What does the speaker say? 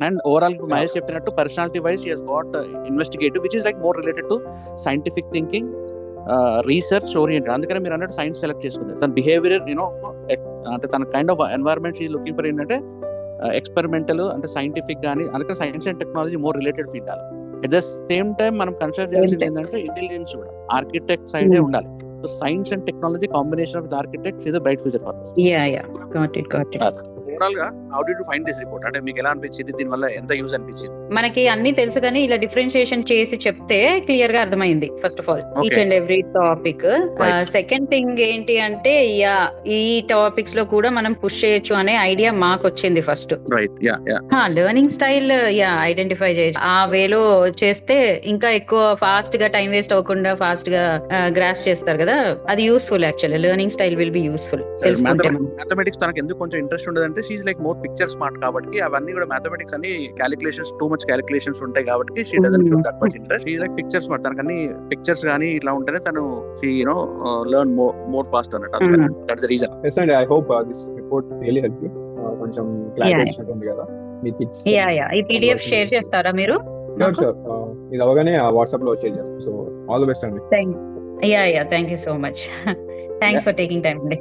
And overall Mahesh చెప్పినట్టు personality wise he has got investigative which is like more related to scientific thinking, research oriented. అందుకని మీరు అన్నట్టు science select చేసుకుంది. తన behaviour you know అంటే తన kind of environment she looking for ఏంటంటే experimental అంటే సైంటిఫిక్ కానీ, అందుకని science and technology more related field అలా. అట్ ద సేమ్ టైం మనం కన్సిడర్ చేయాల్సింది ఏంటంటే ఇంటెలిజెన్స్ కూడా ఆర్కిటెక్ట్ సైడే ఉండాలి. So science and technology combination of architect is bright future for us. Got it. Overall గా how did you find this report? అంటే మీకు ఎలా అనిపించింది, దీని వల్ల ఎంత యూజ్ అనిపించింది? మనకి అన్ని తెలుసు కానీ ఇలా డిఫరెన్షియేషన్ చేసి చెప్తే క్లియర్ గా అర్థమైంది. First of all each and every topic. Second thing ఏంటి అంటే ఈ టాపిక్స్ లో కూడా మనం పుష్ చేయొచ్చు అనే ఐడియా మాకు వచ్చింది ఫస్ట్. లెర్నింగ్ స్టైల్ ఐడెంటిఫై చేయొచ్చు. ఆ వేలో చేస్తే ఇంకా ఎక్కువ ఫాస్ట్ గా టైం వేస్ట్ అవ్వకుండా ఫాస్ట్ గా గ్రాస్ చేస్తారు కదా, అది useful. Actually learning style will be useful తెలుసుకుంటే. మ్యాథమెటిక్స్ తనకు ఎందుకు కొంచెం ఇంట్రెస్ట్ ఉండదంటే she is like more picture smart కాబట్టి అవన్నీ కూడా మ్యాథమెటిక్స్ అన్ని క్యాలిక్యులేషన్స్ టూ మచ్ క్యాలిక్యులేషన్స్ ఉంటాయి కాబట్టి she doesn't show that much interest. She like picture smart. తనకు అన్ని పిక్చర్స్ గానీ ఇట్లా ఉంటేనే తను she you know learn more fast అన్నట్టు. That is the reason. yes and I hope this report really helped you. కొంచెం క్లారిటీ వచ్చినట్టుంది కదా మీ కిడ్స్. ఈ PDF షేర్ చేస్తారా మీరు? sure ఇది అవగానే వాట్సాప్ లో షేర్ చేస్తాను. సో ఆల్ ది బెస్ట్ అండి. Thank you so much. Thanks for taking time అండి.